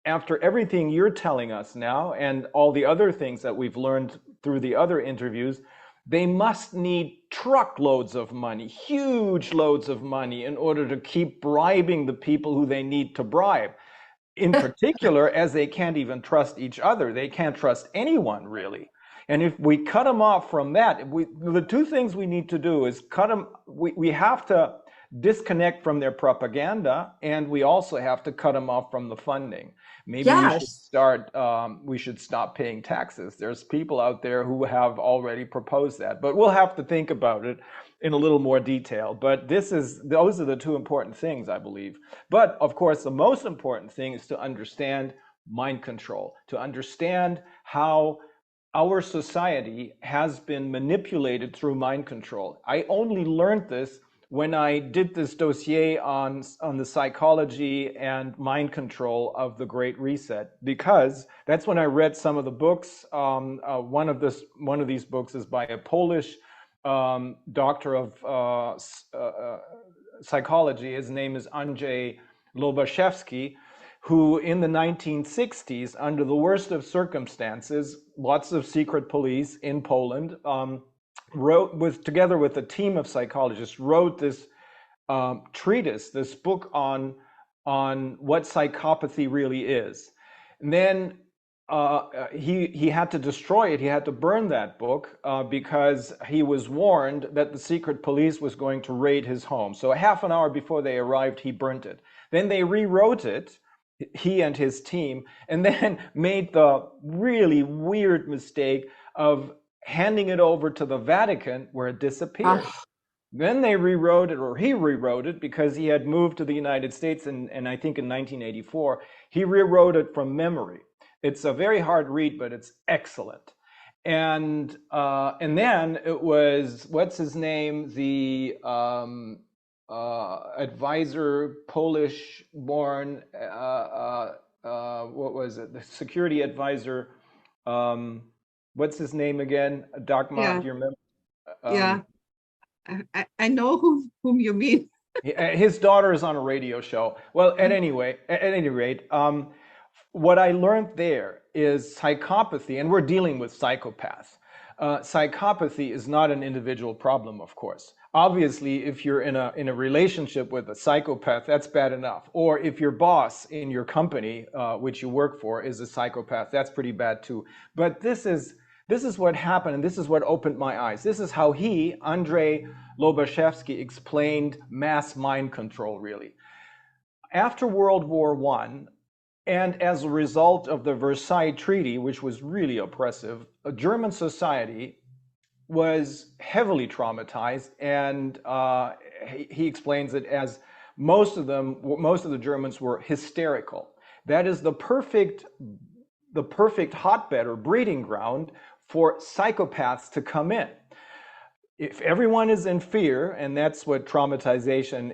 after everything you're telling us now and all the other things that we've learned through the other interviews, they must need truckloads of money, huge loads of money, in order to keep bribing the people who they need to bribe. In particular, as they can't even trust each other, they can't trust anyone really. And if we cut them off from that, the two things we need to do is cut them. We have to disconnect from their propaganda, and we also have to cut them off from the funding. Maybe we should Yes. start. We should stop paying taxes. There's people out there who have already proposed that, but we'll have to think about it in a little more detail. But those are the two important things, I believe. But of course, the most important thing is to understand mind control, to understand how our society has been manipulated through mind control. I only learned this when I did this dossier on the psychology and mind control of the Great Reset, because that's when I read some of the books. One of these books is by a Polish doctor of psychology. His name is Andrzej Lobachevsky, who in the 1960s, under the worst of circumstances, lots of secret police in Poland, together with a team of psychologists, wrote this treatise, this book on what psychopathy really is. And then he had to destroy it. He had to burn that book because he was warned that the secret police was going to raid his home. So half an hour before they arrived, he burnt it. Then they rewrote it, he and his team, and then made the really weird mistake of handing it over to the Vatican, where it disappeared. Ah, Then they rewrote it, or he rewrote it, because he had moved to the United States, and I think in 1984, he rewrote it from memory. It's a very hard read, but it's excellent. And then it was, what's his name, the advisor, Polish-born, what was it, the security advisor, what's his name again? Dagmar, yeah, do you remember? yeah. Um, I know whom you mean. his daughter is on a radio show. Well, at any rate, what I learned there is psychopathy, and we're dealing with psychopaths. Psychopathy is not an individual problem, of course. Obviously, if you're in a relationship with a psychopath, that's bad enough. Or if your boss in your company, which you work for, is a psychopath, that's pretty bad too. But this is what happened, and this is what opened my eyes. This is how Andrei Lobachevsky, explained mass mind control, really. After World War I, and as a result of the Versailles Treaty, which was really oppressive, German society was heavily traumatized, and he explains it as most of the Germans were hysterical. That is the perfect hotbed or breeding ground for psychopaths to come in. If everyone is in fear, and that's what traumatization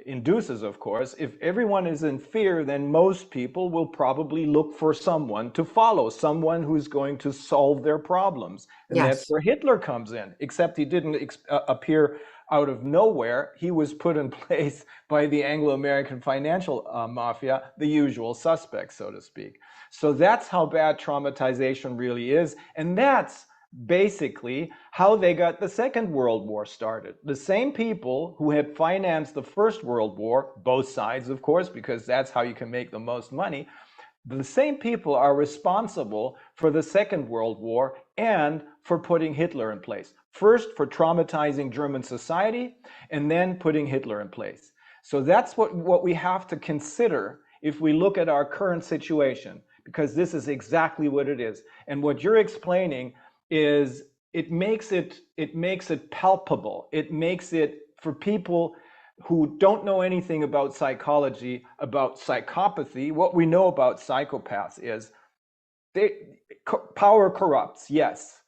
induces, of course, if everyone is in fear, then most people will probably look for someone to follow, someone who's going to solve their problems. And that's Yes. where Hitler comes in, except he didn't appear out of nowhere. He was put in place by the Anglo-American financial mafia, the usual suspects, so to speak. So that's how bad traumatization really is. And that's basically how they got the Second World War started. The same people who had financed the First World War, both sides, of course, because that's how you can make the most money, the same people are responsible for the Second World War and for putting Hitler in place. First, for traumatizing German society, and then putting Hitler in place. So that's what we have to consider if we look at our current situation, because this is exactly what it is. And what you're explaining is it makes it palpable. It makes it, for people who don't know anything about psychology, about psychopathy. What we know about psychopaths is power corrupts, yes,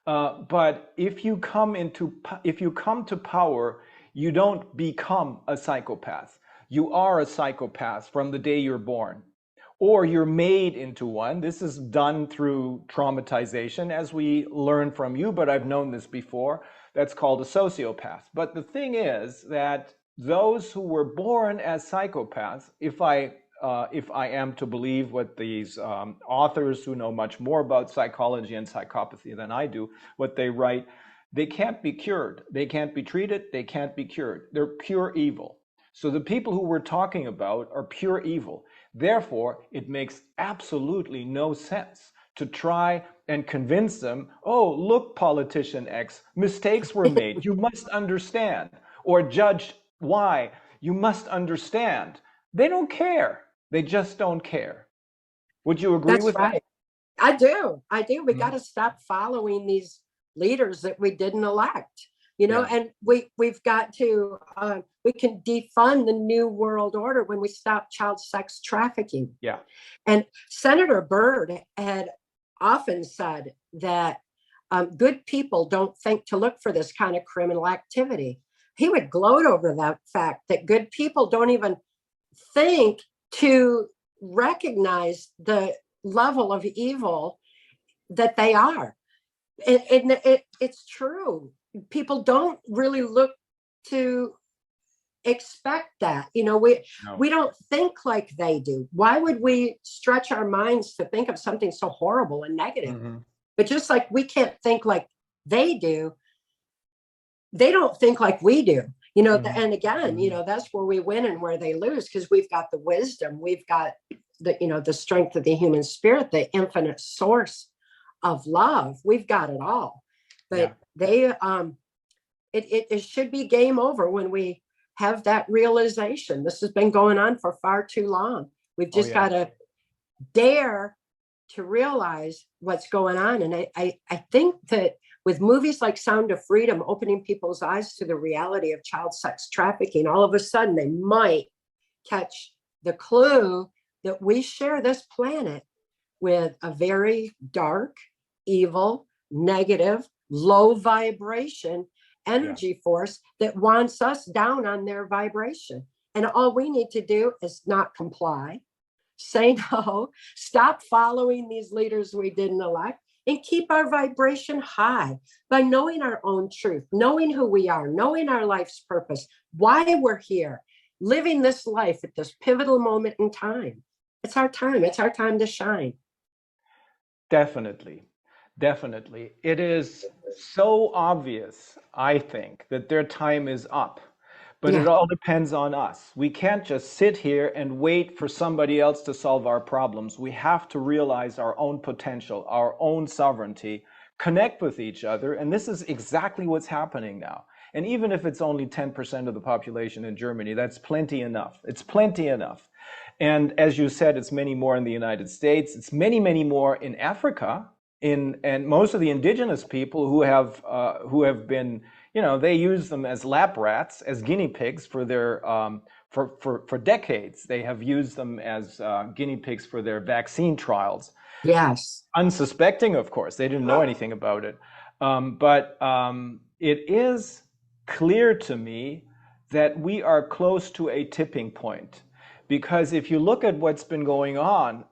but if you come to power, you don't become a psychopath. You are a psychopath from the day you're born, or you're made into one. This is done through traumatization, as we learned from you, but I've known this before. That's called a sociopath. But the thing is that those who were born as psychopaths, if I if I am to believe what these authors who know much more about psychology and psychopathy than I do, what they write, they can't be cured. They can't be treated. They can't be cured. They're pure evil. So the people who we're talking about are pure evil. Therefore, it makes absolutely no sense to try and convince them, oh, look, politician X, mistakes were made. You must understand. Or Judge Y, you must understand. They don't care. They just don't care. Would you agree That's with that? right. I do. I do. We got Mhm. to stop following these leaders that we didn't elect, you know, Yeah. and we've got to, we can defund the new world order when we stop child sex trafficking. Yeah. And Senator Byrd had often said that good people don't think to look for this kind of criminal activity. He would gloat over that fact that good people don't even think to recognize the level of evil that they are. It's true. People don't really look to expect that. You know, No. we don't think like they do. Why would we stretch our minds to think of something so horrible and negative? Mm-hmm. But just like we can't think like they do, they don't think like we do. You know, Mm-hmm. and again, you know, that's where we win and where they lose, because we've got the wisdom, we've got the, you know, the strength of the human spirit, the infinite source of love. We've got it all. But they it should be game over when we have that realization. This has been going on for far too long. We've just got to dare to realize what's going on. And I think that with movies like Sound of Freedom opening people's eyes to the reality of child sex trafficking, all of a sudden they might catch the clue that we share this planet with a very dark, evil, negative, low vibration energy force that wants us down on their vibration. And all we need to do is not comply, say no, stop following these leaders we didn't elect, and keep our vibration high by knowing our own truth, knowing who we are, knowing our life's purpose, why we're here, living this life at this pivotal moment in time. It's our time. It's our time to shine. Definitely. Definitely. It is so obvious, I think, that their time is up. But it all depends on us. We can't just sit here and wait for somebody else to solve our problems. We have to realize our own potential, our own sovereignty, connect with each other. And this is exactly what's happening now. And even if it's only 10% of the population in Germany, that's plenty enough. It's plenty enough. And as you said, it's many more in the United States. It's many, many more in Africa. And most of the indigenous people who have been, you know, they use them as lab rats, as guinea pigs for their for decades. They have used them as guinea pigs for their vaccine trials. Yes. Unsuspecting, of course, they didn't know anything about it. But it is clear to me that we are close to a tipping point, because if you look at what's been going on,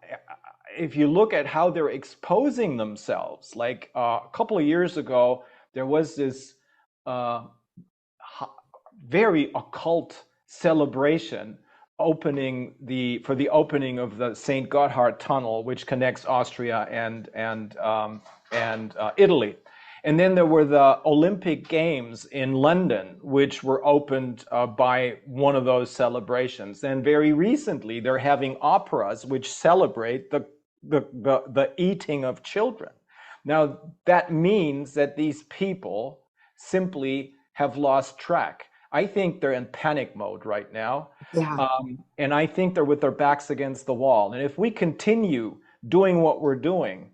if you look at how they're exposing themselves, like a couple of years ago, there was this very occult celebration opening for the opening of the St. Gotthard Tunnel, which connects Austria and Italy. And then there were the Olympic Games in London, which were opened by one of those celebrations. And very recently, they're having operas which celebrate the eating of children. Now, that means that these people simply have lost track. I think they're in panic mode right now. Yeah. And I think they're with their backs against the wall. And if we continue doing what we're doing,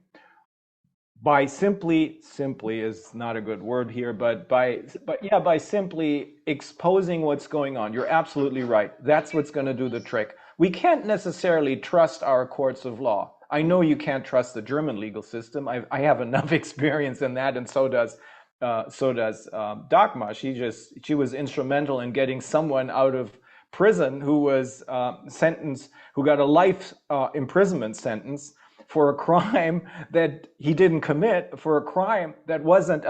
by simply is not a good word here, but by simply exposing what's going on, you're absolutely right. That's what's going to do the trick. We can't necessarily trust our courts of law. I know you can't trust the German legal system. I have enough experience in that, and so does Dagmar. She was instrumental in getting someone out of prison who was who got a life imprisonment sentence for a crime that he didn't commit, for a crime that wasn't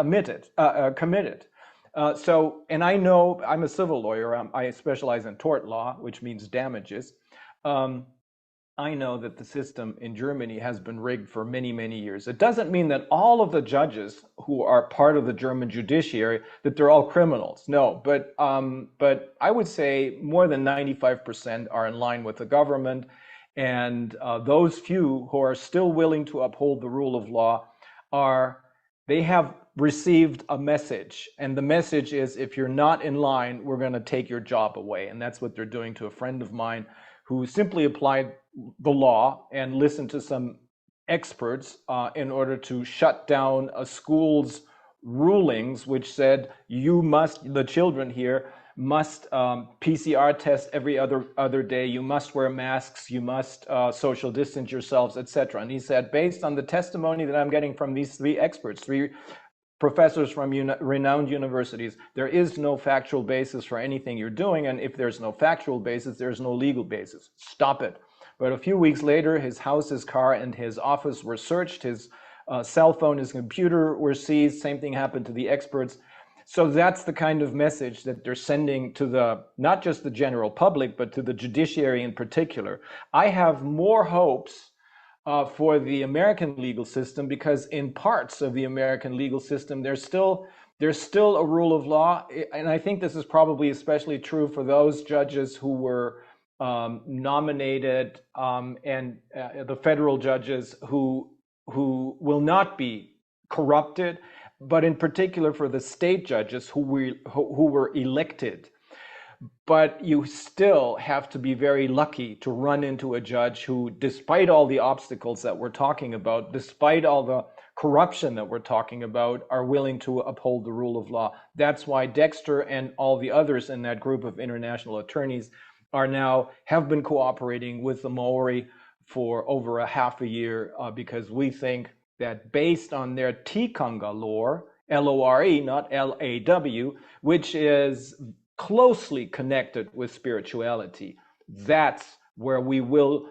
committed. And I know, I'm a civil lawyer. I specialize in tort law, which means damages. I know that the system in Germany has been rigged for many, many years. It doesn't mean that all of the judges who are part of the German judiciary, that they're all criminals. No, but I would say more than 95% are in line with the government. And those few who are still willing to uphold the rule of law they have received a message. And the message is, if you're not in line, we're going to take your job away. And that's what they're doing to a friend of mine who simply applied the law and listened to some experts in order to shut down a school's rulings, which said the children here must PCR test every other day, you must wear masks, you must social distance yourselves, etc. And he said, based on the testimony that I'm getting from these three experts, three professors from renowned universities, there is no factual basis for anything you're doing. And if there's no factual basis, there's no legal basis. Stop it. But a few weeks later, his house, his car, and his office were searched. His cell phone, his computer were seized. Same thing happened to the experts. So that's the kind of message that they're sending to not just the general public, but to the judiciary in particular. I have more hopes for the American legal system, because in parts of the American legal system, there's still a rule of law. And I think this is probably especially true for those judges who were nominated and the federal judges who will not be corrupted, but in particular for the state judges who were elected. But you still have to be very lucky to run into a judge who, despite all the obstacles that we're talking about, despite all the corruption that we're talking about, are willing to uphold the rule of law. That's why Dexter and all the others in that group of international attorneys have been cooperating with the Maori for over a half a year, because we think that based on their tikanga law, L-O-R-E, not L-A-W, which is closely connected with spirituality, that's where we will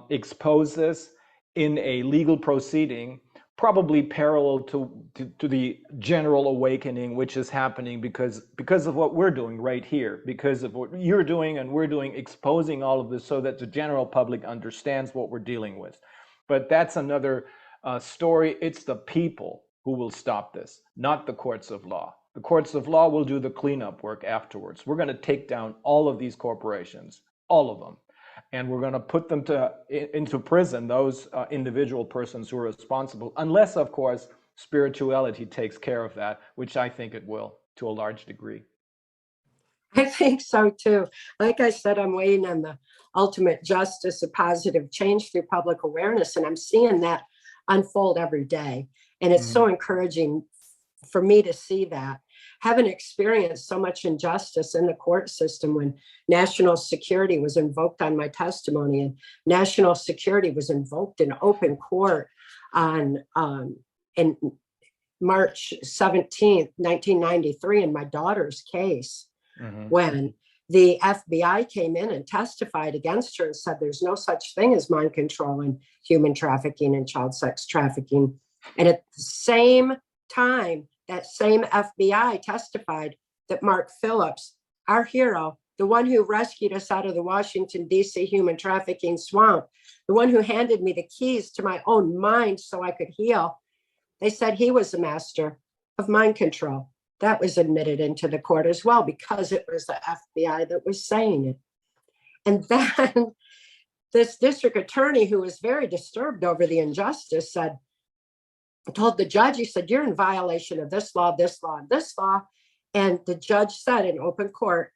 expose this in a legal proceeding, probably parallel to the general awakening which is happening because of what we're doing right here, because of what you're doing and we're doing, exposing all of this so that the general public understands what we're dealing with. But that's another story. It's the people who will stop this, not the courts of law. The courts of law will do the cleanup work afterwards. We're going to take down all of these corporations, all of them. And we're going to put them into prison, those individual persons who are responsible, unless, of course, spirituality takes care of that, which I think it will to a large degree. I think so too. Like I said, I'm waiting on the ultimate justice, a positive change through public awareness, and I'm seeing that unfold every day. And it's so encouraging for me to see that. Having experienced so much injustice in the court system when national security was invoked on my testimony, and national security was invoked in open court on in March 17th, 1993, in my daughter's case, when the FBI came in and testified against her and said there's no such thing as mind control and human trafficking and child sex trafficking. And at the same time, that same FBI testified that Mark Phillips, our hero, the one who rescued us out of the Washington, D.C. human trafficking swamp, the one who handed me the keys to my own mind so I could heal, they said he was the master of mind control. That was admitted into the court as well, because it was the FBI that was saying it. And then this district attorney, who was very disturbed over the injustice, told the judge, he said, you're in violation of this law, this law, and this law. And the judge said in open court,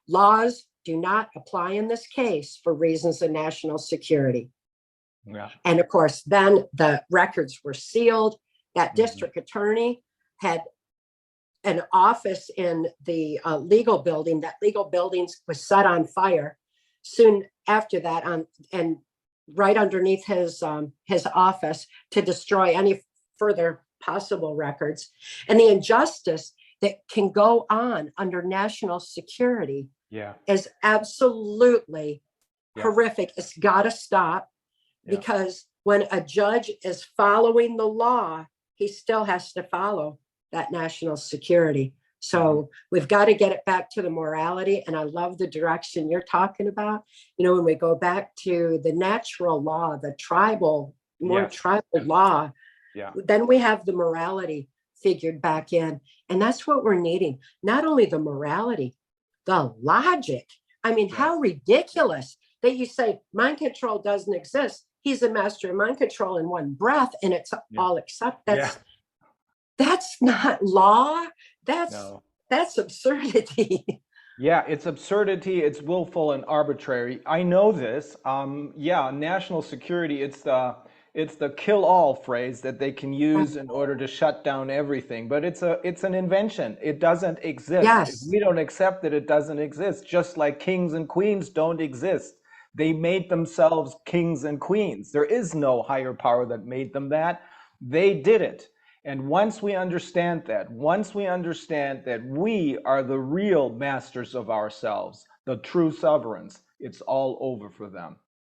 laws do not apply in this case for reasons of national security. Yeah. And of course, then the records were sealed. That district attorney had an office in the legal building. That legal building was set on fire soon after that, and right underneath his office, to destroy any further possible records. And the injustice that can go on under national security is absolutely horrific. It's got to stop, because when a judge is following the law, he still has to follow that national security. So we've got to get it back to the morality. And I love the direction you're talking about. You know, when we go back to the natural law, the tribal, more Yes. tribal law, Yeah. then we have the morality figured back in. And that's what we're needing. Not only the morality, the logic. I mean, how ridiculous that you say mind control doesn't exist. He's a master of mind control in one breath, and it's all accept. That's not law. That's absurdity. Yeah, it's absurdity. It's willful and arbitrary. I know this. Yeah, national security. It's the kill all phrase that they can use in order to shut down everything. But it's an invention. It doesn't exist. Yes. If we don't accept that it doesn't exist, just like kings and queens don't exist. They made themselves kings and queens. There is no higher power that made them that. They did it. And once we understand that we are the real masters of ourselves, the true sovereigns, it's all over for them.